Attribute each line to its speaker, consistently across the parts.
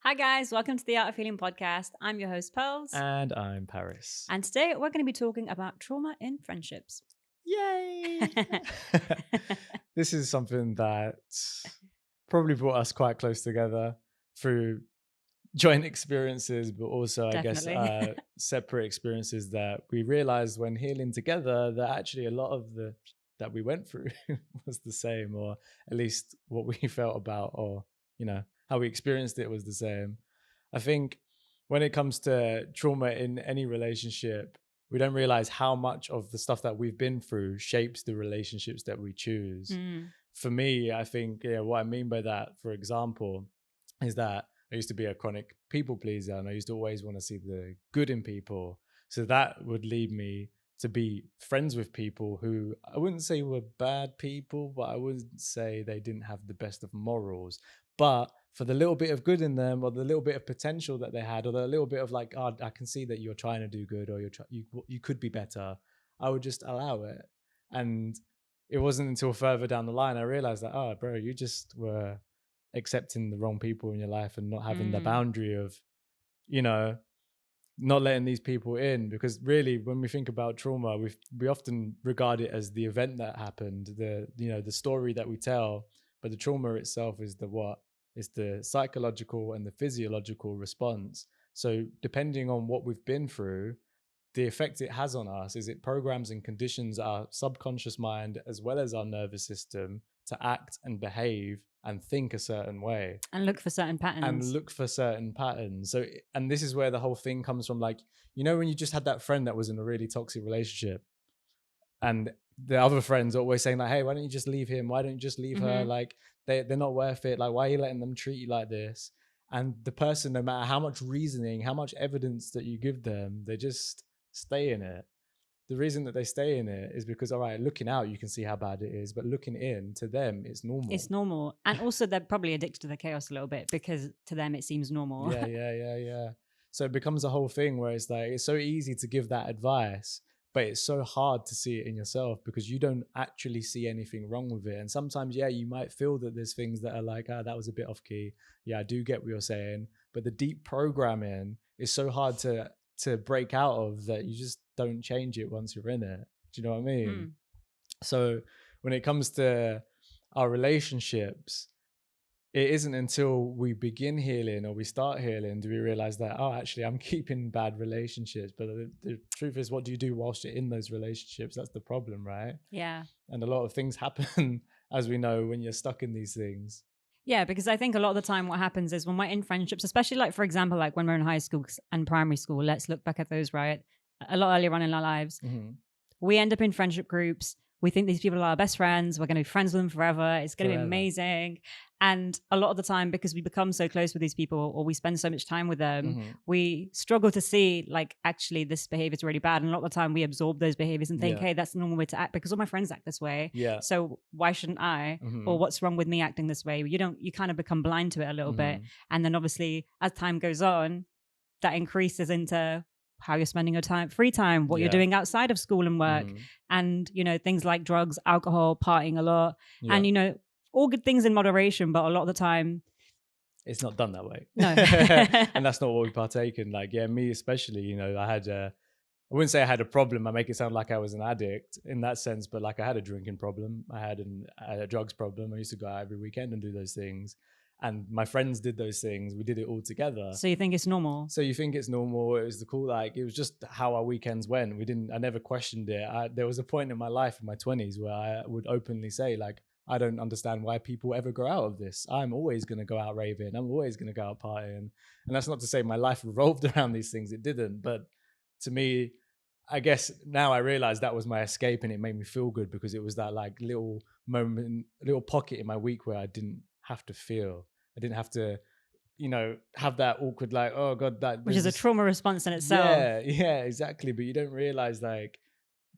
Speaker 1: Hi, guys. Welcome to the Art of Healing podcast. I'm your host, Pearls.
Speaker 2: And I'm Paris.
Speaker 1: And today we're going to be talking about trauma in friendships.
Speaker 2: Yay! This is something that probably brought us quite close together through joint experiences, but also, I guess,
Speaker 1: Definitely.
Speaker 2: separate experiences that we realized when healing together that actually a lot of the that we went through was the same, or at least what we felt about, or, how we experienced it was the same. I think when it comes to trauma in any relationship, we don't realize how much of the stuff that we've been through shapes the relationships that we choose.
Speaker 1: Mm.
Speaker 2: For me, I think, what I mean by that, for example, is that I used to be a chronic people pleaser and I used to always want to see the good in people. So that would lead me to be friends with people who I wouldn't say were bad people, but I wouldn't say they didn't have the best of morals. But for the little bit of good in them, or the little bit of potential that they had, or the little bit of like, oh, I can see that you're trying to do good, or you could be better, I would just allow it. And it wasn't until further down the line I realized that, oh, bro, you just were accepting the wrong people in your life and not having the
Speaker 1: Mm.
Speaker 2: boundary of, you know, not letting these people in. Because really, when we think about trauma, we often regard it as the event that happened, the story that we tell, but the trauma itself is the what? It's the psychological and the physiological response. So depending on what we've been through, the effect it has on us is it programs and conditions our subconscious mind as well as our nervous system to act and behave and think a certain way
Speaker 1: And look for certain
Speaker 2: and
Speaker 1: patterns.
Speaker 2: look for certain patterns. So, and this is where the whole thing comes from. Like, when you just had that friend that was in a really toxic relationship, and the other friends are always saying like, "Hey, why don't you just leave him? Why don't you just leave her?
Speaker 1: Mm-hmm.
Speaker 2: Like, they're not worth it. Like, why are you letting them treat you like this?" And the person, no matter how much reasoning, how much evidence that you give them, they just stay in it. The reason that they stay in it is because, all right, looking out, you can see how bad it is, but looking in, to them, it's normal.
Speaker 1: It's normal. And also, they're probably addicted to the chaos a little bit because to them it seems normal.
Speaker 2: Yeah. So it becomes a whole thing where it's like, it's so easy to give that advice, but it's so hard to see it in yourself because you don't actually see anything wrong with it. And sometimes, yeah, you might feel that there's things that are like, that was a bit off key. Yeah, I do get what you're saying. But the deep programming is so hard to break out of that you just don't change it once you're in it. Do you know what I mean?
Speaker 1: Mm.
Speaker 2: So when it comes to our relationships, it isn't until we begin healing or we start healing do we realize that, oh, actually, I'm keeping bad relationships. But the truth is, what do you do whilst you're in those relationships? That's the problem, right?
Speaker 1: Yeah.
Speaker 2: And a lot of things happen, as we know, when you're stuck in these things.
Speaker 1: Yeah, because I think a lot of the time what happens is when we're in friendships, especially like, for example, like when we're in high school and primary school, let's look back at those, right? A lot earlier on in our lives.
Speaker 2: Mm-hmm.
Speaker 1: We end up in friendship groups. We think these people are our best friends. We're going to be friends with them forever. It's going to be
Speaker 2: Forever.
Speaker 1: amazing. And a lot of the time, because we become so close with these people or we spend so much time with them,
Speaker 2: Mm-hmm.
Speaker 1: we struggle to see, like, actually, this behavior is really bad. And a lot of the time, we absorb those behaviors and think,
Speaker 2: Yeah.
Speaker 1: hey, that's the normal way to act because all my friends act this way.
Speaker 2: Yeah.
Speaker 1: So why shouldn't I?
Speaker 2: Mm-hmm.
Speaker 1: Or what's wrong with me acting this way? You kind of become blind to it a little bit. And then obviously, as time goes on, that increases into how you're spending your time, free time, what you're doing outside of school and work, and things like drugs, alcohol, partying a lot, and all good things in moderation, but a lot of the time
Speaker 2: it's not done that way.
Speaker 1: no.
Speaker 2: And that's not what we partake in. Like, yeah, me especially, I wouldn't say I had a problem. I make it sound like I was an addict in that sense, but like I had a drinking problem. I had a drugs problem. I used to go out every weekend and do those things. And my friends did those things. We did it all together.
Speaker 1: So you think it's normal?
Speaker 2: So you think it's normal. It was the cool, like, it was just how our weekends went. I never questioned it. There was a point in my life in my 20s where I would openly say, like, I don't understand why people ever grow out of this. I'm always going to go out raving. I'm always going to go out partying. And that's not to say my life revolved around these things. It didn't. But to me, I guess now I realize that was my escape, and it made me feel good because it was that like little moment, little pocket in my week where I didn't have to feel. I didn't have to, have that awkward, like, oh God, that
Speaker 1: Which
Speaker 2: there's
Speaker 1: is a
Speaker 2: this.
Speaker 1: trauma response in itself.
Speaker 2: Yeah, exactly. But you don't realize, like,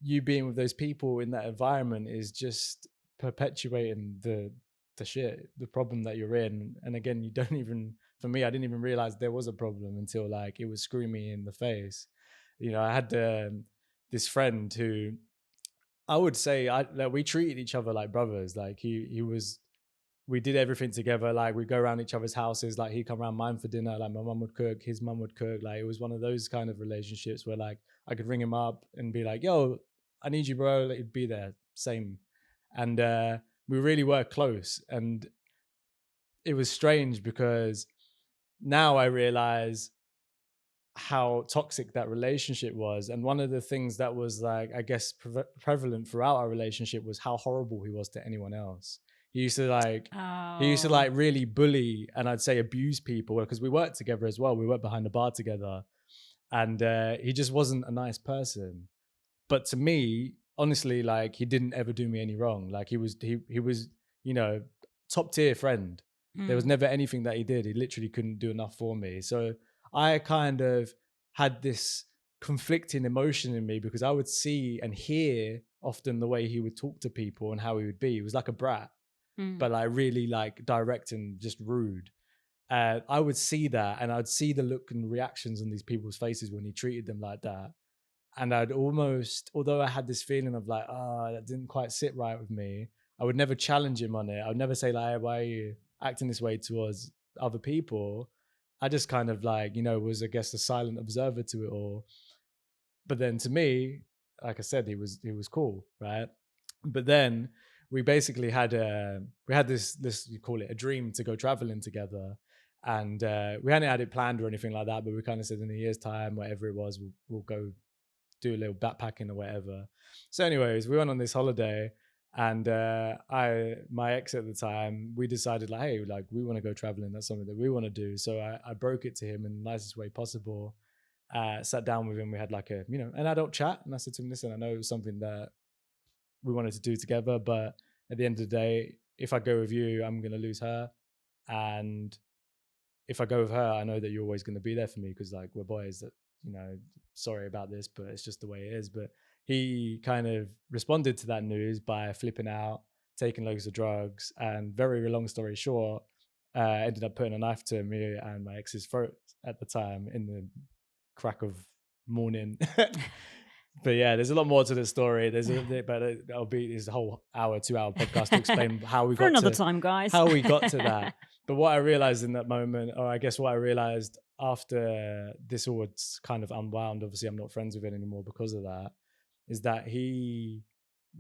Speaker 2: you being with those people in that environment is just perpetuating the shit, the problem that you're in. And again, you don't even, for me, I didn't even realize there was a problem until like it was screwing me in the face. I had this friend who I would say like, we treated each other like brothers. Like he was we did everything together. Like we'd go around each other's houses. Like he'd come around mine for dinner. Like my mum would cook, his mum would cook. Like it was one of those kind of relationships where like I could ring him up and be like, yo, I need you, bro. Like, he'd be there. Same. And we really were close. And it was strange because now I realize how toxic that relationship was. And one of the things that was like, I guess, prevalent throughout our relationship was how horrible he was to anyone else. He used to like really bully and I'd say abuse people because we worked together as well. We worked behind the bar together, and he just wasn't a nice person. But to me, honestly, like he didn't ever do me any wrong. Like he was, you know, top tier friend. There was never anything that he did. He literally couldn't do enough for me. So I kind of had this conflicting emotion in me because I would see and hear often the way he would talk to people and how he would be. He was like a brat, but like really like direct and just rude. I would see that, and I'd see the look and reactions on these people's faces when he treated them like that. And I'd almost, although I had this feeling of like, that didn't quite sit right with me, I would never challenge him on it. I would never say like, hey, why are you acting this way towards other people? I just kind of like, you know, was, I guess, a silent observer to it all. But then to me, like I said, he was cool, right? But then we basically had this, you call it a dream, to go traveling together. And we hadn't had it planned or anything like that, but we kind of said in a year's time, whatever it was, we'll go do a little backpacking or whatever. So anyways, we went on this holiday, and my ex at the time, we decided like, hey, like we want to go traveling. That's something that we want to do. So I broke it to him in the nicest way possible. Sat down with him. We had like a, you know, an adult chat. And I said to him, listen, I know it was something that we wanted to do together, but at the end of the day, if I go with you, I'm going to lose her. And if I go with her, I know that you're always going to be there for me because like we're boys. That, you know, sorry about this, but it's just the way it is. But he kind of responded to that news by flipping out, taking loads of drugs, and very long story short, ended up putting a knife to me and my ex's throat at the time in the crack of morning. But yeah, there's a lot more to the story. But it'll be this whole 2-hour podcast to explain how we got
Speaker 1: another time, guys.
Speaker 2: How we got to that. But what I realized in that moment, or I guess what I realized after this all was kind of unwound, obviously I'm not friends with him anymore because of that, is that he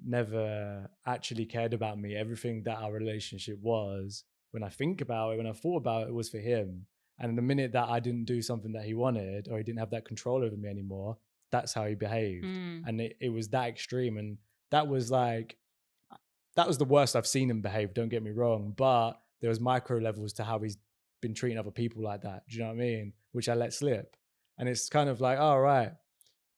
Speaker 2: never actually cared about me. Everything that our relationship was, when I think about it, when I thought about it, was for him. And the minute that I didn't do something that he wanted, or he didn't have that control over me anymore, that's how he behaved. And it was that extreme. And that was the worst I've seen him behave, don't get me wrong. But there was micro levels to how he's been treating other people like that. Do you know what I mean? Which I let slip. And it's kind of like, all right,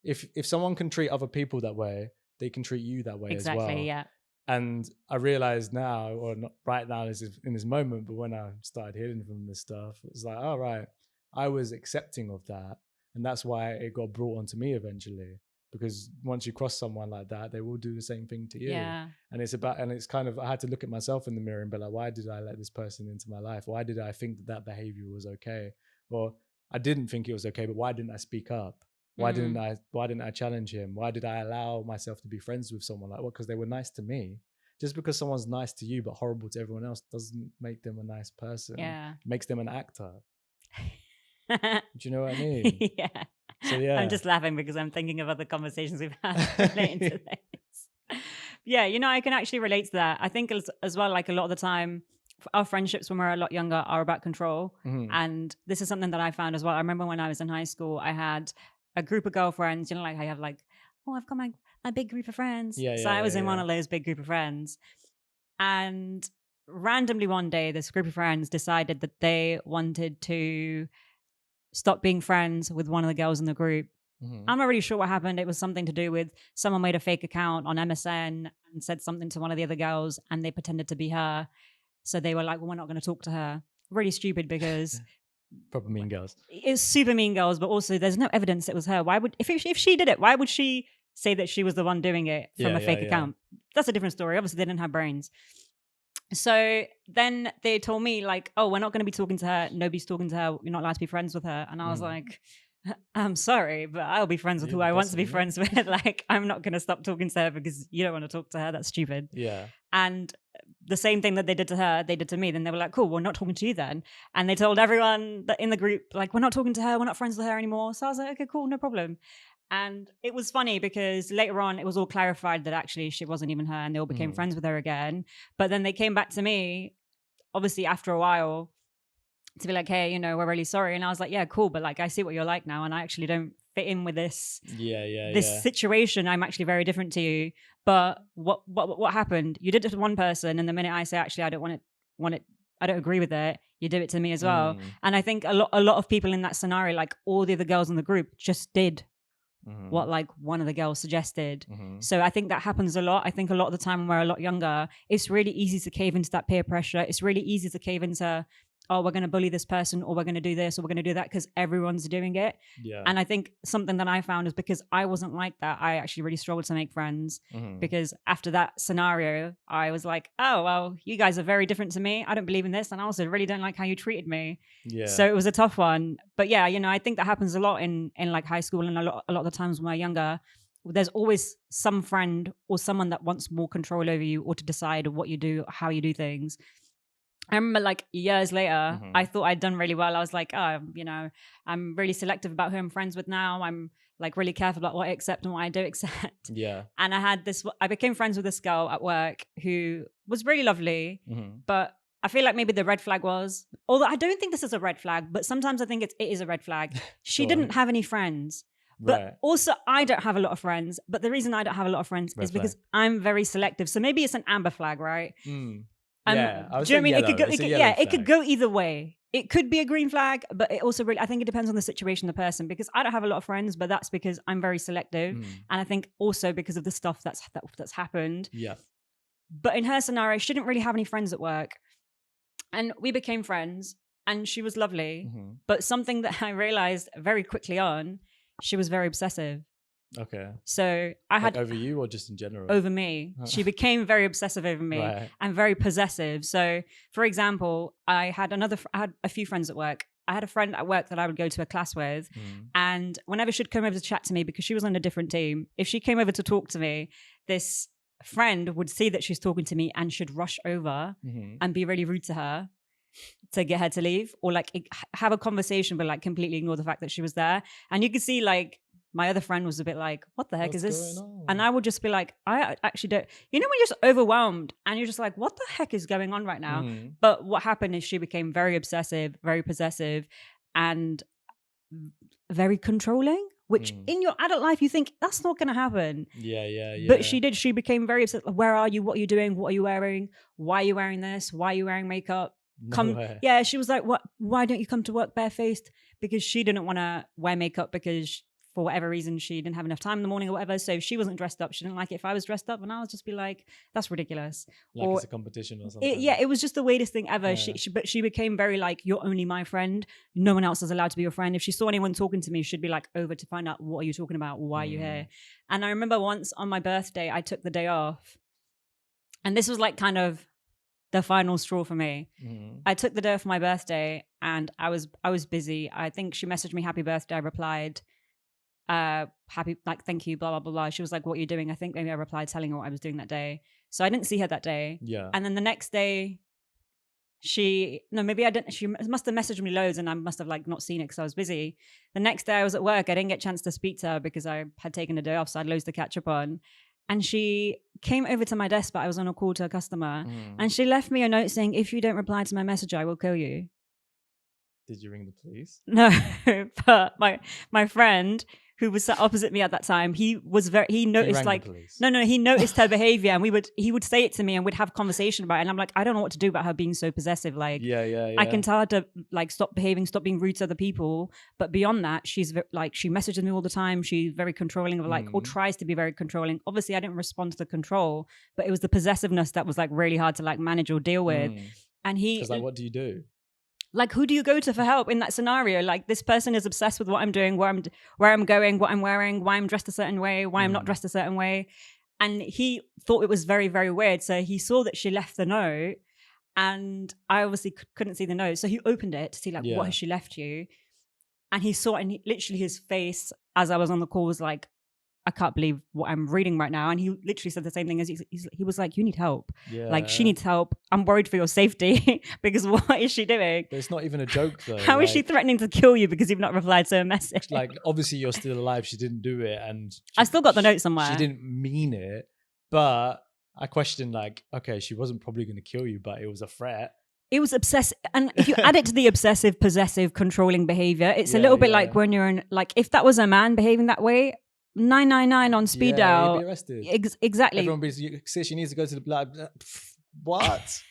Speaker 2: if someone can treat other people that way, they can treat you that way as well.
Speaker 1: Exactly, yeah.
Speaker 2: And I realized now, or not right now in this moment, but when I started hearing from this stuff, it was like, all right, I was accepting of that. And that's why it got brought onto me eventually. Because once you cross someone like that, they will do the same thing to you.
Speaker 1: Yeah.
Speaker 2: And it's kind of, I had to look at myself in the mirror and be like, why did I let this person into my life? Why did I think that behavior was okay? Or I didn't think it was okay, but why didn't I speak up? Why didn't I challenge him? Why did I allow myself to be friends with someone like, well, because they were nice to me. Just because someone's nice to you but horrible to everyone else doesn't make them a nice person.
Speaker 1: Yeah.
Speaker 2: It makes them an actor. Do you know what I mean?
Speaker 1: Yeah.
Speaker 2: So yeah.
Speaker 1: I'm just laughing because I'm thinking of other conversations we've had relating to this. Yeah, you know, I can actually relate to that. I think as well, like a lot of the time, our friendships when we're a lot younger are about control. And this is something that I found as well. I remember when I was in high school, I had a group of girlfriends, you know, like I have like, I've got my big group of friends. So I was in one of those big group of friends. And randomly one day, this group of friends decided that they wanted to stop being friends with one of the girls in the group. I'm not really sure what happened. It was something to do with someone made a fake account on MSN and said something to one of the other girls and they pretended to be her. So they were like, well, we're not going to talk to her. Really stupid because...
Speaker 2: Proper mean girls.
Speaker 1: It's super mean girls, but also there's no evidence it was her. Why would, if she did it, why would she say that she was the one doing it from a fake account? That's a different story. Obviously, they didn't have brains. So then they told me like, oh, we're not going to be talking to her. Nobody's talking to her. You're not allowed to be friends with her. And I was like, I'm sorry, but I'll be friends with
Speaker 2: You're
Speaker 1: who
Speaker 2: the
Speaker 1: I want
Speaker 2: boss
Speaker 1: to
Speaker 2: of
Speaker 1: be
Speaker 2: me.
Speaker 1: friends with. Like, I'm not going to stop talking to her because you don't want to talk to her. That's stupid.
Speaker 2: Yeah.
Speaker 1: And the same thing that they did to her, they did to me. Then they were like, cool, we're not talking to you then. And they told everyone that in the group, like, we're not talking to her. We're not friends with her anymore. So I was like, okay, cool, no problem. And it was funny because later on, it was all clarified that actually she wasn't even her and they all became friends with her again. But then they came back to me, obviously after a while, to be like, hey, you know, we're really sorry. And I was like, yeah, cool. But like, I see what you're like now. And I actually don't fit in with this situation. I'm actually very different to you. But what happened? You did it to one person. And the minute I say, actually, I don't want it, I don't agree with it, you do it to me as well. And I think a lot of people in that scenario, like all the other girls in the group, just did what like one of the girls suggested. So I think that happens a lot. I think a lot of the time when we're a lot younger, it's really easy to cave into that peer pressure. It's really easy to cave into, oh, we're going to bully this person, or we're going to do this, or we're going to do that because everyone's doing it.
Speaker 2: Yeah.
Speaker 1: And I think something that I found is because I wasn't like that, I actually really struggled to make friends because after that scenario, I was like, oh, well, you guys are very different to me. I don't believe in this. And I also really don't like how you treated me.
Speaker 2: Yeah.
Speaker 1: So it was a tough one. But yeah, you know, I think that happens a lot in like high school, and a lot of the times when we're younger, there's always some friend or someone that wants more control over you or to decide what you do, how you do things. I remember like years later, I thought I'd done really well. I was like, oh, you know, I'm really selective about who I'm friends with now. I'm like really careful about what I accept and what I don't accept.
Speaker 2: Yeah.
Speaker 1: And I became friends with this girl at work who was really lovely, but I feel like maybe the red flag was, although I don't think this is a red flag, but sometimes I think it is a red flag. She didn't have any friends. But also, I don't have a lot of friends. But the reason I don't have a lot of friends is because I'm very selective. So maybe it's an amber flag, right?
Speaker 2: Yeah, I
Speaker 1: do you know what I mean?
Speaker 2: Yellow.
Speaker 1: It could go either way. It could be a green flag, but it also really, I think it depends on the situation, the person, because I don't have a lot of friends, but that's because I'm very selective. And I think also because of the stuff that's happened.
Speaker 2: Yeah.
Speaker 1: But in her scenario, she didn't really have any friends at work. And we became friends and she was lovely. But something that I realized very quickly on, she was very obsessive.
Speaker 2: Okay.
Speaker 1: So I had
Speaker 2: over you or just in general?
Speaker 1: Over me. She became very obsessive over me and very possessive. So, for example, I had a few friends at work. I had a friend at work that I would go to a class with, and whenever she'd come over to chat to me, because she was on a different team, if she came over to talk to me, this friend would see that she's talking to me and should rush over and be really rude to her to get her to leave, or like have a conversation but like completely ignore the fact that she was there. And you could see like my other friend was a bit like, what the heck is this? And I would just be like, I actually don't, you know, when you're just overwhelmed and you're just like, what the heck is going on right now? But what happened is she became very obsessive, very possessive, and very controlling, which in your adult life, you think that's not going to happen.
Speaker 2: Yeah.
Speaker 1: But she did. She became very obsessed. Where are you? What are you doing? What are you wearing? Why are you wearing this? Why are you wearing makeup? Yeah, she was like, what? Why don't you come to work barefaced? Because she didn't want to wear makeup because for whatever reason, she didn't have enough time in the morning or whatever. So if she wasn't dressed up, she didn't like it if I was dressed up. And I would just be like, that's ridiculous.
Speaker 2: Like it's a competition or something.
Speaker 1: It was just the weirdest thing ever. Yeah. But she became very like, you're only my friend. No one else is allowed to be your friend. If she saw anyone talking to me, she'd be like over to find out, what are you talking about? Why are you here? And I remember once on my birthday, I took the day off. And this was like kind of the final straw for me. I took the day off my birthday and I was busy. I think she messaged me happy birthday. I replied, happy, like, thank you, blah, blah, blah, blah. She was like, what are you doing? I think maybe I replied telling her what I was doing that day. So I didn't see her that day.
Speaker 2: Yeah.
Speaker 1: And then the next day maybe I didn't, she must have messaged me loads and I must have like not seen it because I was busy. The next day I was at work. I didn't get a chance to speak to her because I had taken a day off. So I had loads to catch up on. And she came over to my desk, but I was on a call to a customer. And she left me a note saying, if you don't reply to my message, I will kill you.
Speaker 2: Did you ring the police?
Speaker 1: No, but my friend who was sat opposite me at that time, he noticed like, he noticed her behavior, and he would say it to me and we'd have conversation about it. And I'm like, I don't know what to do about her being so possessive. Like, I can tell her to like stop being rude to other people. But beyond that, she's like, she messages me all the time. She's very controlling of like, or tries to be very controlling. Obviously I didn't respond to the control, but it was the possessiveness that was like really hard to like manage or deal with. And because
Speaker 2: like, what do you do?
Speaker 1: Like, who do you go to for help in that scenario? Like, this person is obsessed with what I'm doing, where I'm going, what I'm wearing, why I'm dressed a certain way, why I'm not dressed a certain way. And he thought it was very, very weird. So he saw that she left the note, and I obviously couldn't see the note. So he opened it to see like, what has she left you? And he saw it, and literally his face as I was on the call was like, I can't believe what I'm reading right now. And he literally said the same thing as he was like, you need help.
Speaker 2: Yeah.
Speaker 1: Like, she needs help. I'm worried for your safety because what is she doing?
Speaker 2: But it's not even a joke though.
Speaker 1: How is she threatening to kill you because you've not replied to a message?
Speaker 2: Like, obviously you're still alive. She didn't do it. And
Speaker 1: I still got the note somewhere.
Speaker 2: She didn't mean it. But I question, like, okay, she wasn't probably going to kill you, but it was a threat.
Speaker 1: It was obsessive. And if you add it to the obsessive, possessive, controlling behavior, it's a little bit like when you're in, like, if that was a man behaving that way, 999 on speed dial.
Speaker 2: You'd be arrested.
Speaker 1: Exactly.
Speaker 2: Everyone be, she needs to go to the blood. What?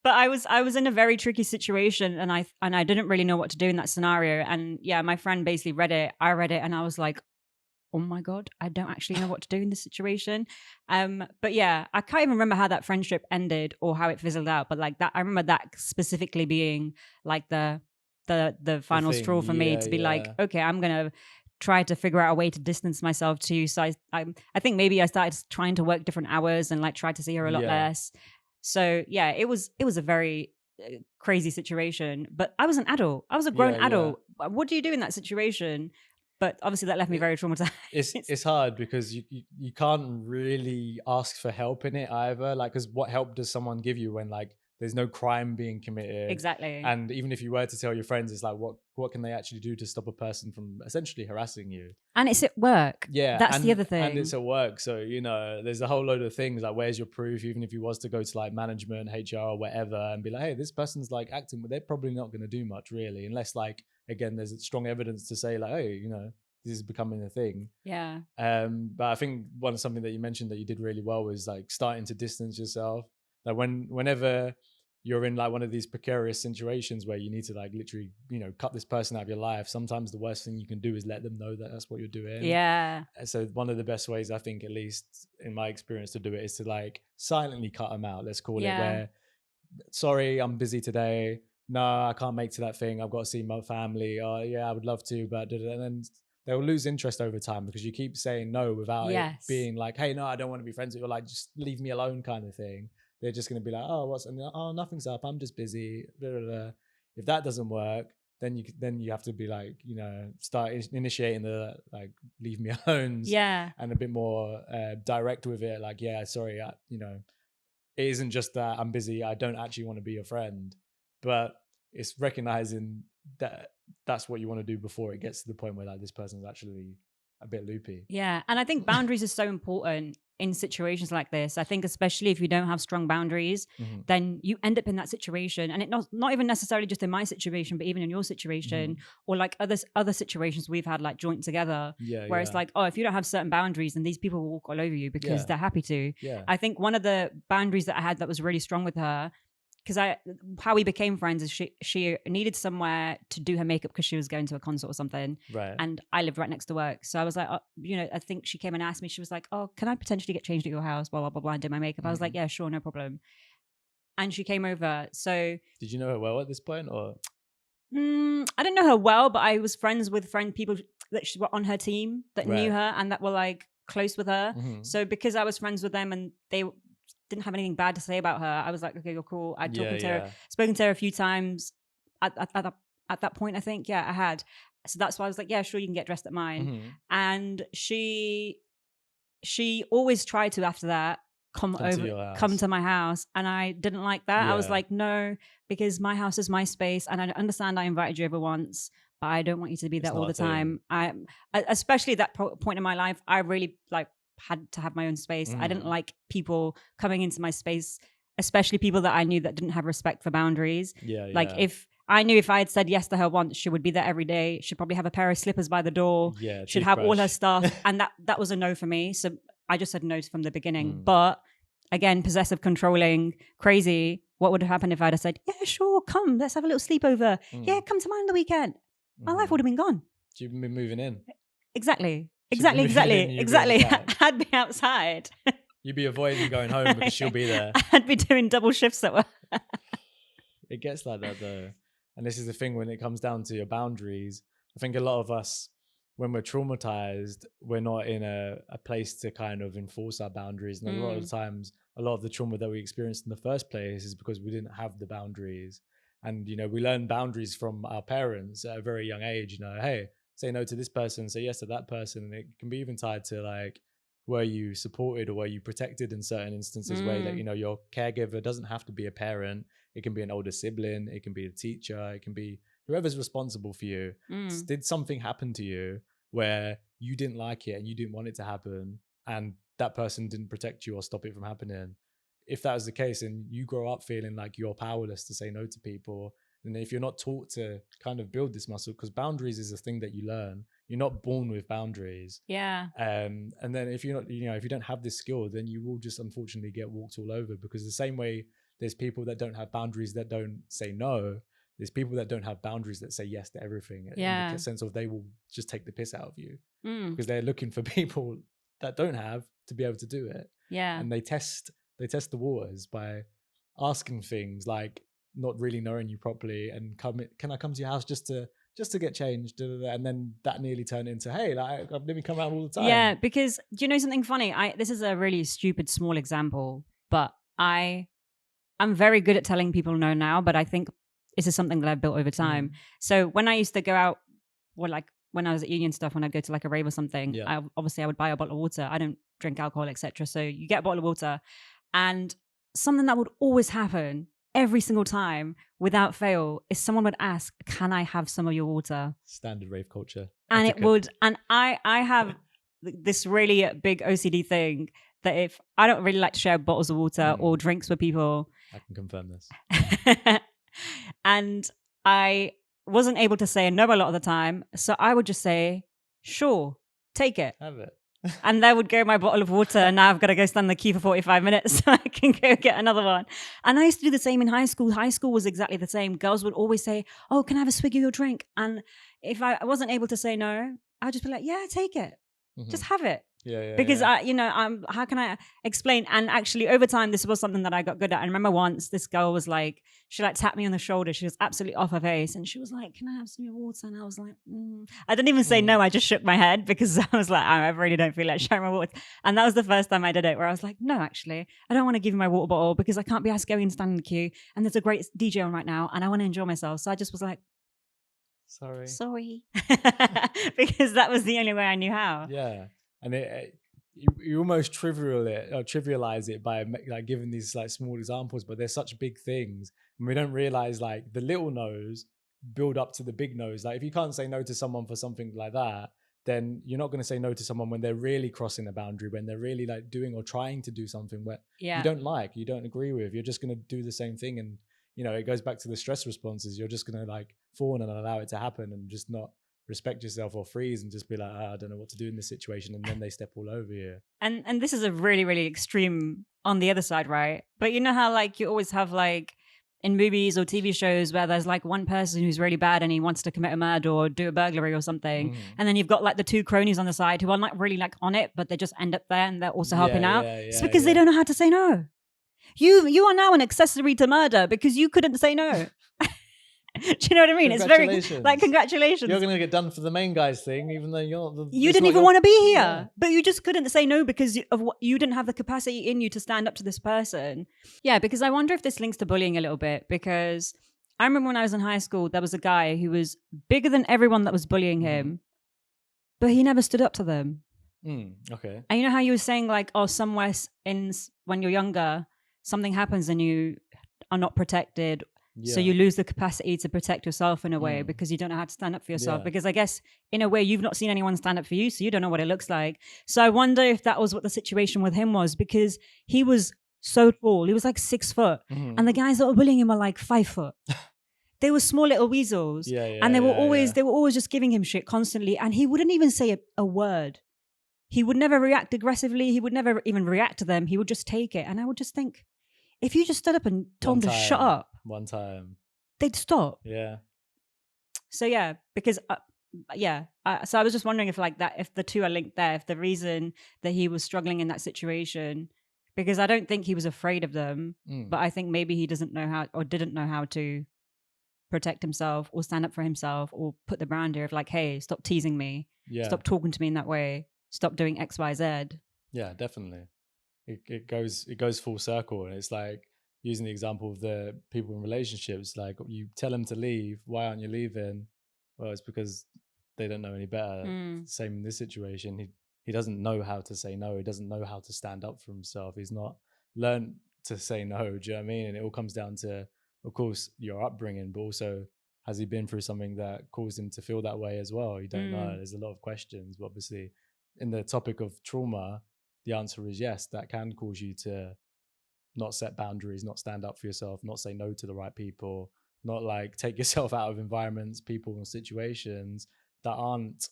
Speaker 1: But I was in a very tricky situation, and I didn't really know what to do in that scenario. And yeah, my friend basically read it. I read it, and I was like, oh my God, I don't actually know what to do in this situation. But yeah, I can't even remember how that friendship ended or how it fizzled out. But like that, I remember that specifically being like the final straw for me to be like, okay, I'm gonna try to figure out a way to distance myself too. So I think maybe I started trying to work different hours and like try to see her a lot less. So yeah, it was a very crazy situation. But I was an adult. I was a grown adult. What do you do in that situation? But obviously that left me very traumatized.
Speaker 2: It's hard because you can't really ask for help in it either. Like, because what help does someone give you when like there's no crime being committed?
Speaker 1: Exactly.
Speaker 2: And even if you were to tell your friends, it's like, what can they actually do to stop a person from essentially harassing you?
Speaker 1: And it's at work.
Speaker 2: Yeah.
Speaker 1: That's the other thing.
Speaker 2: And it's at work. So, you know, there's a whole load of things like, where's your proof? Even if you was to go to like management, HR or whatever and be like, hey, this person's like acting, but they're probably not going to do much really. Unless like, again, there's strong evidence to say like, hey, you know, this is becoming a thing.
Speaker 1: Yeah.
Speaker 2: But I think something that you mentioned that you did really well was like starting to distance yourself. Like whenever you're in like one of these precarious situations where you need to like literally, you know, cut this person out of your life, sometimes the worst thing you can do is let them know that that's what you're doing.
Speaker 1: Yeah.
Speaker 2: So one of the best ways, I think, at least in my experience, to do it is to like silently cut them out. Let's call it where, sorry, I'm busy today. No, I can't make to that thing. I've got to see my family. Oh yeah, I would love to, but and then they'll lose interest over time because you keep saying no without it being like, hey, no, I don't want to be friends with you. Or like, just leave me alone kind of thing. They're just going to be like, oh, what's, and like, oh, nothing's up. I'm just busy. Blah, blah, blah. If that doesn't work, then you have to be like, you know, start initiating the like, leave me alone.
Speaker 1: Yeah.
Speaker 2: And a bit more direct with it. Like, yeah, sorry, you know, it isn't just that I'm busy. I don't actually want to be your friend, but it's recognizing that that's what you want to do before it gets to the point where like this person's actually a bit loopy.
Speaker 1: Yeah. And I think boundaries are so important in situations like this. I think especially if you don't have strong boundaries, then you end up in that situation. And it not even necessarily just in my situation, but even in your situation or like other situations we've had like joint together where it's like, oh, if you don't have certain boundaries, then these people will walk all over you because they're happy to.
Speaker 2: Yeah.
Speaker 1: I think one of the boundaries that I had that was really strong with her, because how we became friends is she needed somewhere to do her makeup because she was going to a concert or something.
Speaker 2: Right.
Speaker 1: And I lived right next to work. So I was like, oh, you know, I think she came and asked me, she was like, oh, can I potentially get changed at your house? Blah, blah, blah, blah, and did my makeup. I was like, yeah, sure, no problem. And she came over. So
Speaker 2: did you know her well at this point or?
Speaker 1: I didn't know her well, but I was friends with people that were on her team that knew her and that were like close with her. So because I was friends with them and they didn't have anything bad to say about her, I was like, okay, you're cool. I'd spoken to her a few times at that point, I think. Yeah, I had. So that's why I was like, yeah, sure, you can get dressed at mine. And she always tried to, after that, come to my house. And I didn't like that. I was like, no, because my house is my space. And I understand I invited you over once, but I don't want you to be there all the time. Especially at that point in my life, I really like had to have my own space. I didn't like people coming into my space, especially people that I knew that didn't have respect for boundaries. Like if I knew if I had said yes to her once, she would be there every day. She'd probably have a pair of slippers by the door. She'd have all her stuff. And that was a no for me. So I just said no from the beginning. But again, possessive, controlling, crazy. What would have happened if I'd have said, yeah, sure, come, let's have a little sleepover. Yeah, come to mine on the weekend. My life would have been gone.
Speaker 2: You've been moving in.
Speaker 1: Exactly. I'd be outside.
Speaker 2: You'd be avoiding going home because she'll be there.
Speaker 1: I'd be doing double shifts at work.
Speaker 2: It gets like that though. And this is the thing when it comes down to your boundaries. I think a lot of us, when we're traumatized, we're not in a place to kind of enforce our boundaries. And a lot of the times, a lot of the trauma that we experienced in the first place is because we didn't have the boundaries. And, we learn boundaries from our parents at a very young age, hey, say no to this person, say yes to that person. And it can be even tied to like, were you supported or were you protected in certain instances where like, your caregiver doesn't have to be a parent. It can be an older sibling. It can be a teacher. It can be whoever's responsible for you. Did something happen to you where you didn't like it and you didn't want it to happen, and that person didn't protect you or stop it from happening? If that was the case and you grow up feeling like you're powerless to say no to people, and if you're not taught to kind of build this muscle, because boundaries is a thing that you learn, you're not born with boundaries.
Speaker 1: Yeah.
Speaker 2: And then if you're not, if you don't have this skill, then you will just unfortunately get walked all over, because the same way there's people that don't have boundaries that don't say no, there's people that don't have boundaries that say yes to everything.
Speaker 1: Yeah.
Speaker 2: In the sense of they will just take the piss out of you because they're looking for people that don't have to be able to do it.
Speaker 1: Yeah.
Speaker 2: And they test the waters by asking things like not really knowing you properly and can I come to your house just to get changed? And then that nearly turned into, hey, like let me come out all the time.
Speaker 1: Yeah, because do you know something funny? This is a really stupid small example, but I'm very good at telling people no now, but I think this is something that I've built over time. So when I used to go out, or like when I was at uni and stuff, when I'd go to like a rave or something, I would buy a bottle of water. I don't drink alcohol, etc. So you get a bottle of water, and something that would always happen every single time without fail is someone would ask, can I have some of your water?
Speaker 2: Standard rave culture.
Speaker 1: And etiquette. It would, and I have this really big OCD thing that if I don't really like to share bottles of water or drinks with people.
Speaker 2: I can confirm this.
Speaker 1: And I wasn't able to say no a lot of the time. So I would just say, sure, take it.
Speaker 2: Have it.
Speaker 1: And there would go my bottle of water, and now I've got to go stand in the queue for 45 minutes so I can go get another one. And I used to do the same in high school. High school was exactly the same. Girls would always say, oh, can I have a swig of your drink? And if I wasn't able to say no, I'd just be like, yeah, take it. Just have it.
Speaker 2: Yeah.
Speaker 1: Because how can I explain? And actually over time, this was something that I got good at. I remember once this girl was like, she like tapped me on the shoulder. She was absolutely off her face. And she was like, can I have some of your water? And I was like, I didn't even say no. I just shook my head because I was like, I really don't feel like sharing my water. And that was the first time I did it, where I was like, no, actually, I don't want to give you my water bottle because I can't be asked to go in and stand in the queue. And there's a great DJ on right now and I want to enjoy myself. So I just was like, sorry. Because that was the only way I knew how.
Speaker 2: Yeah. And you almost trivialize it by like giving these like small examples, but they're such big things, and we don't realize like the little no's build up to the big no's. Like if you can't say no to someone for something like that, then you're not going to say no to someone when they're really crossing a boundary, when they're really like doing or trying to do something where you don't like, you don't agree with. You're just going to do the same thing, and it goes back to the stress responses. You're just going to like fawn and allow it to happen and just not respect yourself or freeze and just be like, I don't know what to do in this situation, and then they step all over you. And
Speaker 1: this is a really, really extreme on the other side, right? But you know how like you always have like in movies or TV shows where there's like one person who's really bad and he wants to commit a murder or do a burglary or something, and then you've got like the two cronies on the side who are not really like on it, but they just end up there and they're also helping out. It's because they don't know how to say no. You are now an accessory to murder because you couldn't say no. Do you know what I mean? It's very like, congratulations.
Speaker 2: You're going to get done for the main guy's thing, even though
Speaker 1: you didn't even want to be here, but you just couldn't say no because of what you didn't have the capacity in you to stand up to this person. Yeah, because I wonder if this links to bullying a little bit, because I remember when I was in high school, there was a guy who was bigger than everyone that was bullying him, but he never stood up to them.
Speaker 2: Okay.
Speaker 1: And you know how you were saying like, oh, somewhere when you're younger, something happens and you are not protected. Yeah. So you lose the capacity to protect yourself in a way because you don't know how to stand up for yourself. Yeah. Because I guess in a way you've not seen anyone stand up for you, so you don't know what it looks like. So I wonder if that was what the situation with him was, because he was so tall. He was like 6 foot. And the guys that were bullying him were like 5 foot. They were small little weasels. And they were always just giving him shit constantly. And he wouldn't even say a word. He would never react aggressively. He would never even react to them. He would just take it. And I would just think, if you just stood up and told them to shut up,
Speaker 2: one time,
Speaker 1: they'd stop.
Speaker 2: Yeah.
Speaker 1: So yeah, because so I was just wondering if like that, if the two are linked there, if the reason that he was struggling in that situation, because I don't think he was afraid of them, but I think maybe he didn't know how to protect himself or stand up for himself or put the boundary of like, hey, stop teasing me, stop talking to me in that way, stop doing X, Y, Z.
Speaker 2: Yeah, definitely. It goes full circle, and it's like using the example of the people in relationships, like you tell them to leave, why aren't you leaving? Well, it's because they don't know any better. Same in this situation. He doesn't know how to say no. He doesn't know how to stand up for himself. He's not learned to say no. Do you know what I mean? And it all comes down to, of course, your upbringing, but also, has he been through something that caused him to feel that way as well? You don't know. There's a lot of questions. But obviously, in the topic of trauma, the answer is yes, that can cause you to not set boundaries, not stand up for yourself, not say no to the right people, not like take yourself out of environments, people, and situations that aren't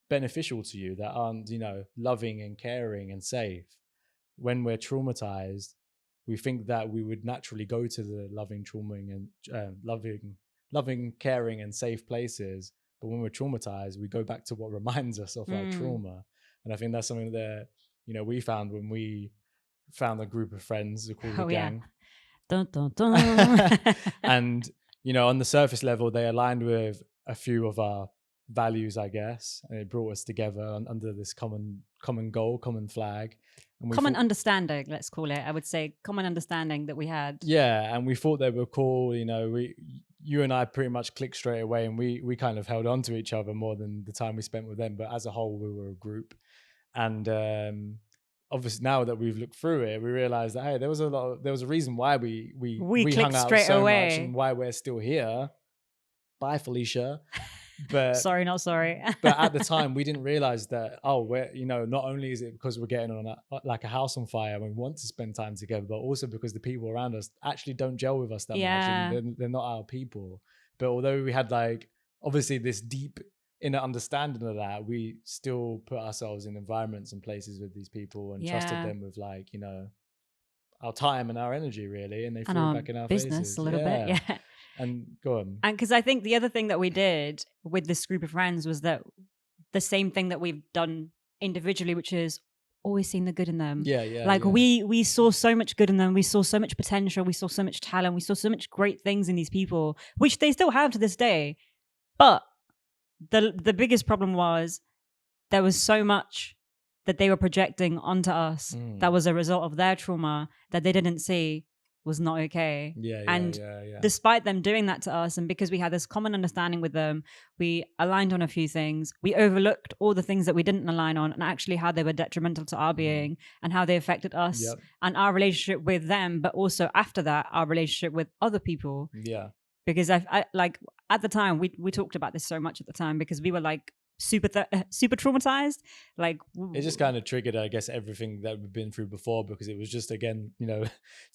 Speaker 2: beneficial to you, that aren't, you know, loving and caring and safe. When we're traumatized, we think that we would naturally go to the loving, trauming, and loving, caring, and safe places. But when we're traumatized, we go back to what reminds us of our trauma. And I think that's something that, you know, we found when we found a group of friends called the gang.
Speaker 1: Dun, dun, dun.
Speaker 2: And, you know, on the surface level, they aligned with a few of our values, I guess, and it brought us together under this common goal, common flag. And
Speaker 1: common understanding, let's call it. I would say common understanding that we had.
Speaker 2: Yeah, and we thought they were cool. You know, you and I pretty much clicked straight away, and we kind of held on to each other more than the time we spent with them. But as a whole, we were a group. And obviously, now that we've looked through it, we realized that, hey, there was a reason why we hung out
Speaker 1: straight
Speaker 2: so
Speaker 1: away.
Speaker 2: much, and why we're still here. Bye, Felicia. But
Speaker 1: sorry, not sorry.
Speaker 2: But at the time, we didn't realize that, we're, you know, not only is it because we're getting on like a house on fire and we want to spend time together, but also because the people around us actually don't gel with us that much, and they're not our people. But although we had like obviously this deep inner understanding of that, we still put ourselves in environments and places with these people and trusted them with, like, you know, our time and our energy, really, and they threw it back in our
Speaker 1: business
Speaker 2: faces
Speaker 1: a little bit. Yeah.
Speaker 2: And go on.
Speaker 1: And because I think the other thing that we did with this group of friends was that the same thing that we've done individually, which is always seen the good in them. We saw so much good in them. We saw so much potential. We saw so much talent. We saw so much great things in these people, which they still have to this day. But the biggest problem was there was so much that they were projecting onto us that was a result of their trauma that they didn't see was not okay. Despite them doing that to us, and because we had this common understanding with them, we aligned on a few things. We overlooked all the things that we didn't align on, and actually how they were detrimental to our being and how they affected us and our relationship with them, but also after that, our relationship with other people.
Speaker 2: Yeah.
Speaker 1: Because I like at the time, we talked about this so much at the time because we were like super traumatized. Like
Speaker 2: it just kind of triggered, I guess, everything that we've been through before, because it was just, again, you know,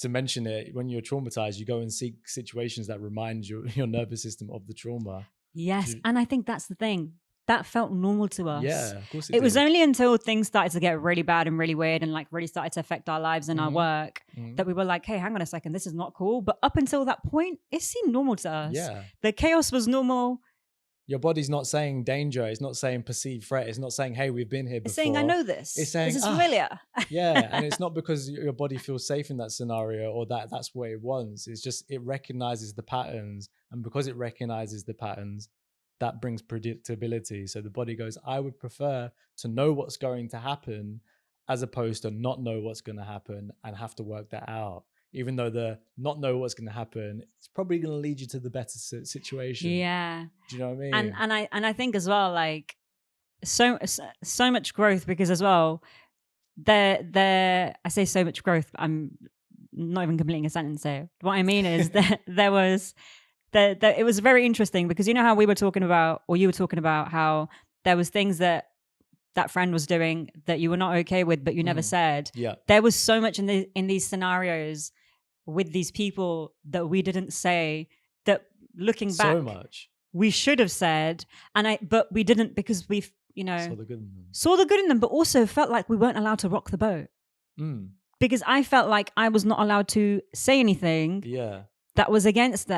Speaker 2: to mention it, when you're traumatized, you go and seek situations that remind your nervous system of the trauma.
Speaker 1: Yes. And I think that's the thing. That felt normal to us.
Speaker 2: Yeah, of course
Speaker 1: it was only until things started to get really bad and really weird and like really started to affect our lives and our work that we were like, hey, hang on a second, this is not cool. But up until that point, it seemed normal to us.
Speaker 2: Yeah.
Speaker 1: The chaos was normal.
Speaker 2: Your body's not saying danger. It's not saying perceived threat. It's not saying, hey, we've been here before.
Speaker 1: It's saying, I know this.
Speaker 2: It's saying,
Speaker 1: this is familiar.
Speaker 2: Yeah. And it's not because your body feels safe in that scenario or that's what it wants. It's just, it recognizes the patterns. And because it recognizes the patterns, that brings predictability. So the body goes, I would prefer to know what's going to happen as opposed to not know what's going to happen and have to work that out. Even though the not know what's going to happen, it's probably going to lead you to the better situation.
Speaker 1: Yeah.
Speaker 2: Do you know what I mean?
Speaker 1: And I think as well, like so much growth, because as well, I say so much growth. I'm not even completing a sentence here. What I mean is that it was very interesting, because you know how we were talking about, or you were talking about how there was things that friend was doing that you were not okay with, but you never said.
Speaker 2: Yeah.
Speaker 1: There was so much in these scenarios with these people that we didn't say, that looking back,
Speaker 2: so much
Speaker 1: we should have said, but we didn't, because we, you know, saw the good in them, but also felt like we weren't allowed to rock the boat. Because I felt like I was not allowed to say anything that was against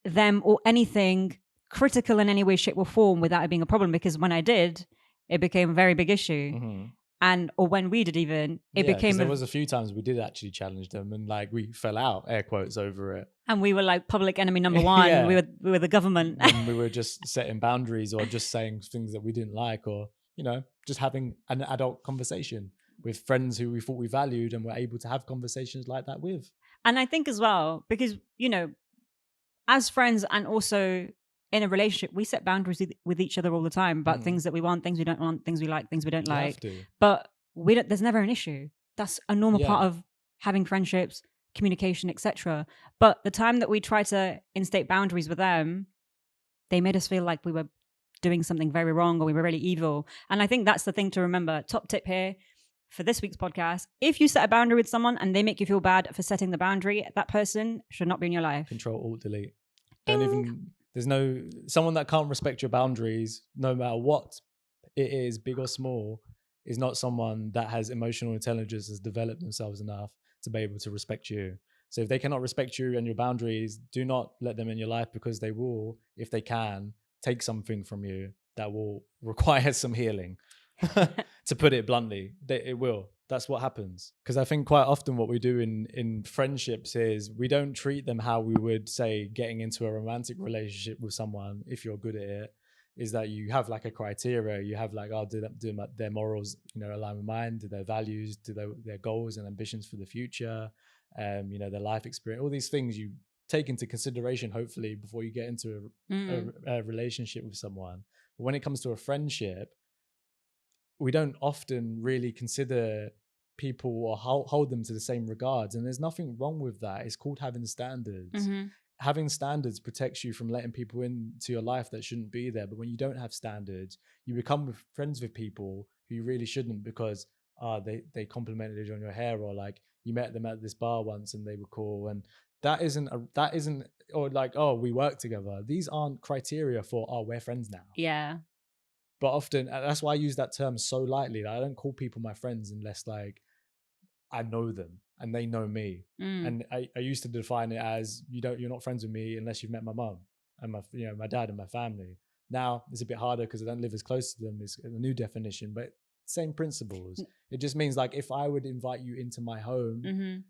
Speaker 1: them or anything critical in any way, shape or form without it being a problem. Because when I did, it became a very big issue. Or when we did even, it became...
Speaker 2: There was a few times we did actually challenge them, and like we fell out, air quotes, over it.
Speaker 1: And we were like public enemy number one. We were the government.
Speaker 2: And we were just setting boundaries or just saying things that we didn't like, or, you know, just having an adult conversation with friends who we thought we valued and were able to have conversations like that with.
Speaker 1: And I think as well, because, as friends and also in a relationship, we set boundaries with each other all the time about things that we want, things we don't want, things we like, things we don't like. But there's never an issue. That's a normal part of having friendships, communication, etc. But the time that we try to instate boundaries with them, they made us feel like we were doing something very wrong or we were really evil. And I think that's the thing to remember. Top tip here for this week's podcast: if you set a boundary with someone and they make you feel bad for setting the boundary, that person should not be in your life.
Speaker 2: Control, Alt, Delete. There's someone that can't respect your boundaries, no matter what it is, big or small, is not someone that has emotional intelligence, has developed themselves enough to be able to respect you. So if they cannot respect you and your boundaries, do not let them in your life, because they will, if they can, take something from you that will require some healing. To put it bluntly, it will. That's what happens. Because I think quite often what we do in friendships is we don't treat them how we would say getting into a romantic relationship with someone. If you're good at it, is that you have like a criteria. You have like, do their morals, align with mine? Do their values, do their goals and ambitions for the future, their life experience, all these things you take into consideration, hopefully, before you get into a relationship with someone. But when it comes to a friendship, we don't often really consider people or hold them to the same regards. And there's nothing wrong with that. It's called having standards. Having standards protects you from letting people into your life that shouldn't be there. But when you don't have standards, you become friends with people who you really shouldn't, because they complimented you on your hair, or like you met them at this bar once and they were cool. And that isn't or like, oh, we work together. These aren't criteria for, oh, we're friends now.
Speaker 1: Yeah.
Speaker 2: But often, that's why I use that term so lightly. Like, I don't call people my friends unless like I know them and they know me. And I used to define it as you're not friends with me unless you've met my mum and my dad and my family. Now it's a bit harder because I don't live as close to them. It's a new definition, but same principles. It just means like if I would invite you into my home,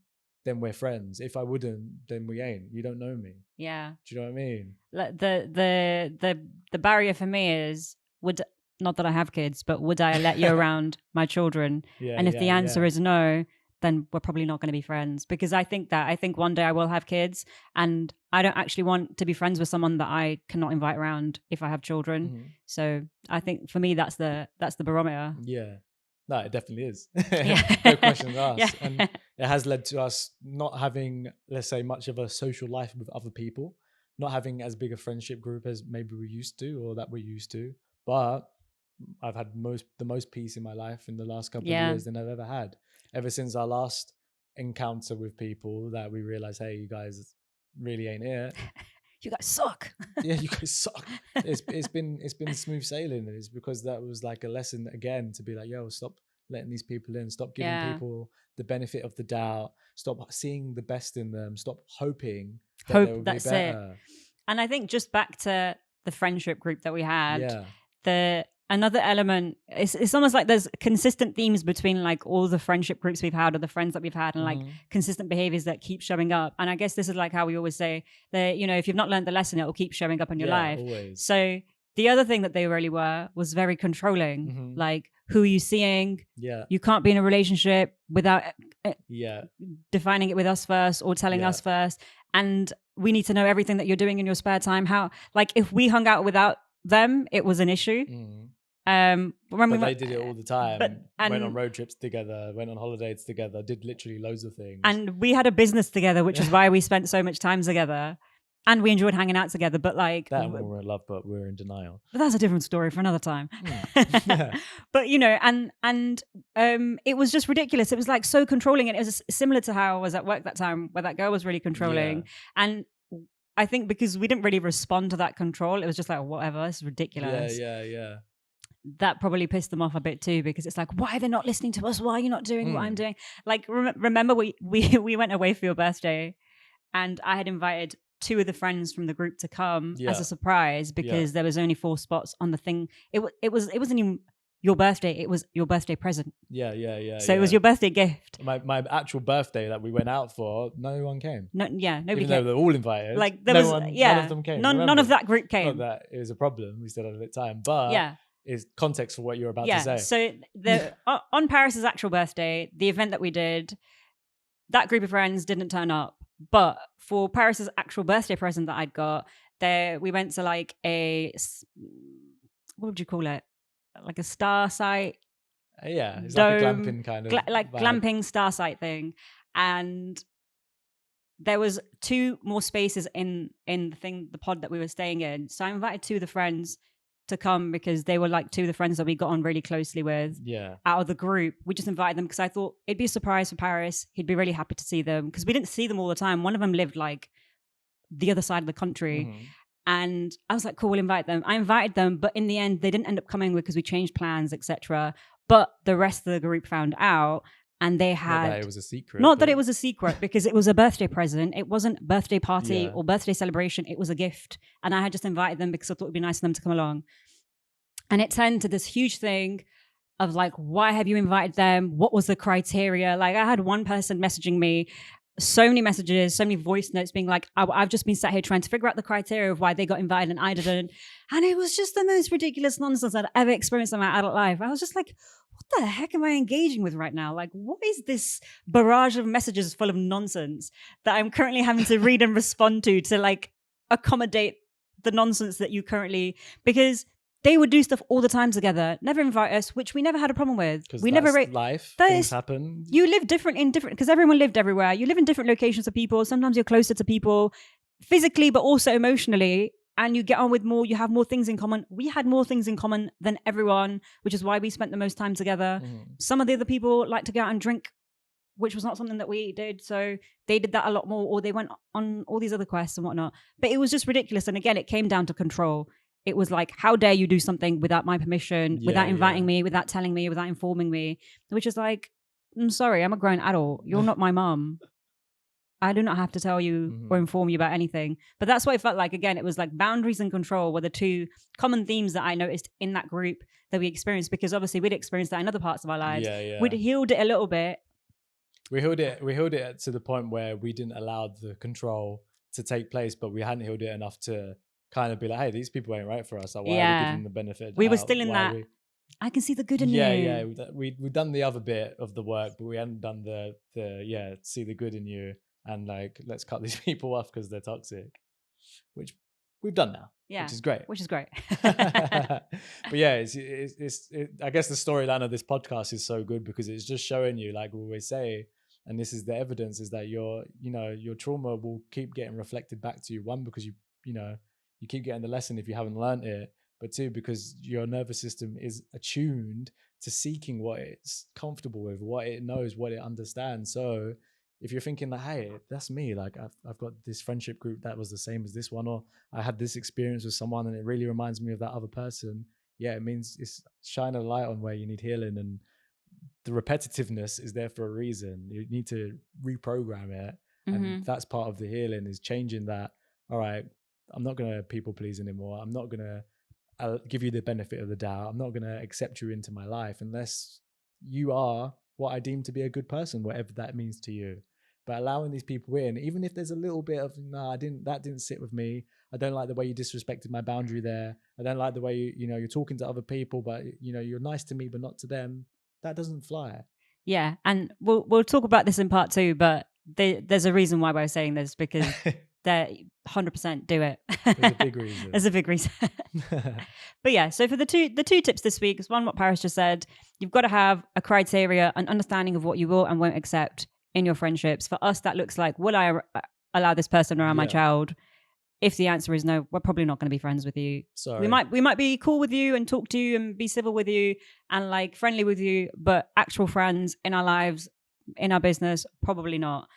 Speaker 2: then we're friends. If I wouldn't, then we ain't. You don't know me.
Speaker 1: Yeah.
Speaker 2: Do you know what I mean?
Speaker 1: The barrier for me is, not that I have kids, but would I let you around my children? And if the answer is no, then we're probably not going to be friends, because I think one day I will have kids, and I don't actually want to be friends with someone that I cannot invite around if I have children. So I think for me, that's the barometer.
Speaker 2: Yeah. No, it definitely is. No questions asked.
Speaker 1: Yeah.
Speaker 2: And it has led to us not having, let's say, much of a social life with other people, not having as big a friendship group as maybe we used to, or that we're used to. But I've had the most peace in my life in the last couple of years than I've ever had. Ever since our last encounter with people that we realized, hey, you guys really ain't it.
Speaker 1: You guys suck.
Speaker 2: Yeah, you guys suck. It's been smooth sailing, and it's because that was like a lesson again to be like, yo, stop letting these people in, stop giving people the benefit of the doubt, stop seeing the best in them, stop hoping that they will be better.
Speaker 1: It. And I think just back to the friendship group that we had, another element, it's almost like there's consistent themes between like all the friendship groups we've had, or the friends that we've had, and like consistent behaviors that keep showing up. And I guess this is like how we always say that, if you've not learned the lesson, it will keep showing up in your life.
Speaker 2: Always.
Speaker 1: So the other thing that they really was very controlling. Like, who are you seeing?
Speaker 2: Yeah.
Speaker 1: You can't be in a relationship without defining it with us first, or telling us first. And we need to know everything that you're doing in your spare time. How, like, if we hung out without them, it was an issue.
Speaker 2: But they did it all the time. Went on road trips together, went on holidays together, did literally loads of things.
Speaker 1: And we had a business together, which is why we spent so much time together. And we enjoyed hanging out together. But like
Speaker 2: that, we were in love, but we were in denial.
Speaker 1: But that's a different story for another time. But it was just ridiculous. It was like so controlling, and it was similar to how I was at work that time, where that girl was really controlling. And I think because we didn't really respond to that control, it was just like, whatever, it's ridiculous.
Speaker 2: Yeah.
Speaker 1: That probably pissed them off a bit too, because it's like, why are they not listening to us? Why are you not doing what I'm doing? Like, remember we went away for your birthday, and I had invited 2 of the friends from the group to come as a surprise, because there was only 4 spots on the thing. It wasn't even your birthday, it was your birthday present.
Speaker 2: Yeah.
Speaker 1: So it was your birthday gift.
Speaker 2: My actual birthday that we went out for, no one came.
Speaker 1: Nobody came.
Speaker 2: Even though they're all invited.
Speaker 1: Like none
Speaker 2: of them came.
Speaker 1: None of that group came.
Speaker 2: Not that it was a problem. We still had a bit of time, but is context for what you're about to say.
Speaker 1: So on Paris's actual birthday, the event that we did, that group of friends didn't turn up. But for Paris's actual birthday present that I'd got, we went to like what would you call it? Like a star site.
Speaker 2: Yeah, it's
Speaker 1: dome,
Speaker 2: like a glamping kind of
Speaker 1: like
Speaker 2: vibe.
Speaker 1: Glamping star site thing. And there was 2 more spaces in the pod that we were staying in. So I invited 2 of the friends to come because they were like 2 of the friends that we got on really closely with.
Speaker 2: Yeah.
Speaker 1: Out of the group, we just invited them because I thought it'd be a surprise for Paris. He'd be really happy to see them because we didn't see them all the time. One of them lived like the other side of the country.
Speaker 2: Mm-hmm.
Speaker 1: And I was like, cool, we'll invite them. I invited them, but in the end, they didn't end up coming because we changed plans, etc. But the rest of the group found out, and they had...
Speaker 2: Not that it was a secret.
Speaker 1: Not that it was a secret, because it was a birthday present. It wasn't a birthday party or birthday celebration. It was a gift. And I had just invited them because I thought it would be nice for them to come along. And it turned to this huge thing of like, why have you invited them? What was the criteria? Like, I had one person messaging me, so many messages, so many voice notes being like, I've just been sat here trying to figure out the criteria of why they got invited and I didn't. And it was just the most ridiculous nonsense I'd ever experienced in my adult life. I was just like, what the heck am I engaging with right now? Like, what is this barrage of messages full of nonsense that I'm currently having to read and respond to like accommodate the nonsense that you currently, because they would do stuff all the time together, never invite us, which we never had a problem with.
Speaker 2: Because
Speaker 1: we
Speaker 2: that's
Speaker 1: never
Speaker 2: life.
Speaker 1: That
Speaker 2: Things
Speaker 1: is,
Speaker 2: happen.
Speaker 1: You live different because everyone lived everywhere. You live in different locations of people. Sometimes you're closer to people physically, but also emotionally. And you get on with more, you have more things in common. We had more things in common than everyone, which is why we spent the most time together. Mm-hmm. Some of the other people like to go out and drink, which was not something that we did. So they did that a lot more, or they went on all these other quests and whatnot. But it was just ridiculous. And again, it came down to control. It was like, how dare you do something without my permission, without inviting me, without telling me, without informing me, which is like, I'm sorry, I'm a grown adult. You're not my mom. I do not have to tell you or inform you about anything. But that's what it felt like. Again, it was like boundaries and control were the 2 common themes that I noticed in that group that we experienced, because obviously we'd experienced that in other parts of our lives. We'd healed it a little bit.
Speaker 2: We healed it to the point where we didn't allow the control to take place, but we hadn't healed it enough to kind of be like, hey, these people ain't right for us. Like, why are we giving them the benefit?
Speaker 1: We were still in that. I can see the good in you.
Speaker 2: Yeah. We'd done the other bit of the work, but we hadn't done the see the good in you and like, let's cut these people off because they're toxic, which we've done now.
Speaker 1: Yeah,
Speaker 2: which is great.
Speaker 1: But
Speaker 2: yeah, I guess the storyline of this podcast is so good because it's just showing you, like we always say, and this is the evidence, is that your trauma will keep getting reflected back to you. 1, because you keep getting the lesson if you haven't learned it, but 2, because your nervous system is attuned to seeking what it's comfortable with, what it knows, what it understands. So if you're thinking that, hey, that's me, like I've got this friendship group that was the same as this one, or I had this experience with someone and it really reminds me of that other person, it means it's shining a light on where you need healing, and the repetitiveness is there for a reason. You need to reprogram it, and that's part of the healing, is changing that. All right, I'm not going to people please anymore. I'm not going to give you the benefit of the doubt. I'm not going to accept you into my life unless you are what I deem to be a good person, whatever that means to you. But allowing these people in, even if there's a little bit of, that didn't sit with me. I don't like the way you disrespected my boundary there. I don't like the way you're talking to other people, but you're nice to me, but not to them. That doesn't fly.
Speaker 1: Yeah, and we'll talk about this in part 2, but there's a reason why we're saying this, because they 100% do it.
Speaker 2: There's a big reason.
Speaker 1: There's a big reason. But yeah, so for the two tips this week is, 1, what Paris just said, you've got to have a criteria, an understanding of what you will and won't accept in your friendships. For us, that looks like, will I allow this person around my child? If the answer is no, we're probably not going to be friends with you.
Speaker 2: Sorry.
Speaker 1: We might be cool with you and talk to you and be civil with you and like friendly with you, but actual friends in our lives, in our business, probably not.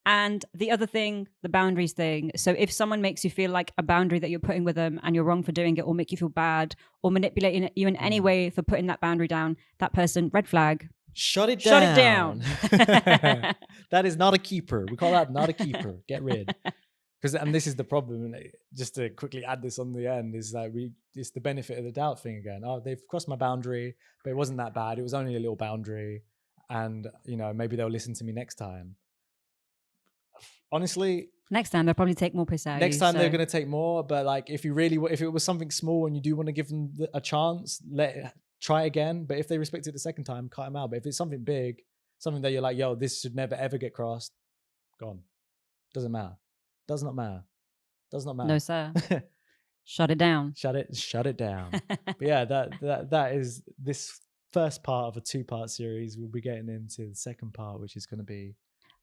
Speaker 1: And the other thing, the boundaries thing. So if someone makes you feel like a boundary that you're putting with them and you're wrong for doing it, or make you feel bad, or manipulating you in any way for putting that boundary down, that person, red flag.
Speaker 2: Shut it down.
Speaker 1: That
Speaker 2: is not a keeper. We call that not a keeper. Get rid. And this is the problem. Just to quickly add this on the end, is that it's the benefit of the doubt thing again. Oh, they've crossed my boundary, but it wasn't that bad. It was only a little boundary, and maybe they'll listen to me next time. Honestly,
Speaker 1: next time they'll probably take more piss out.
Speaker 2: Next time they're going to take more, but like if it was something small and you do want to give them a chance, try again. But if they respect it the second time, cut them out. But if it's something big, something that you're like, yo, this should never ever get crossed, gone. Doesn't matter. Does not matter. Does not matter.
Speaker 1: No, sir. Shut it down.
Speaker 2: Shut it down. But yeah, that is this first part of a 2-part series. We'll be getting into the second part, which is going to be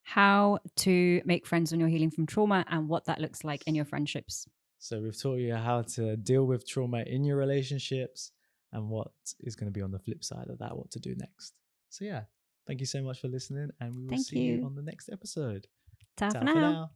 Speaker 1: how to make friends when you're healing from trauma and what that looks like in your friendships.
Speaker 2: So we've taught you how to deal with trauma in your relationships and what is going to be on the flip side of that, what to do next. So yeah, thank you so much for listening, and we will see you on the next episode.
Speaker 1: Ta for now.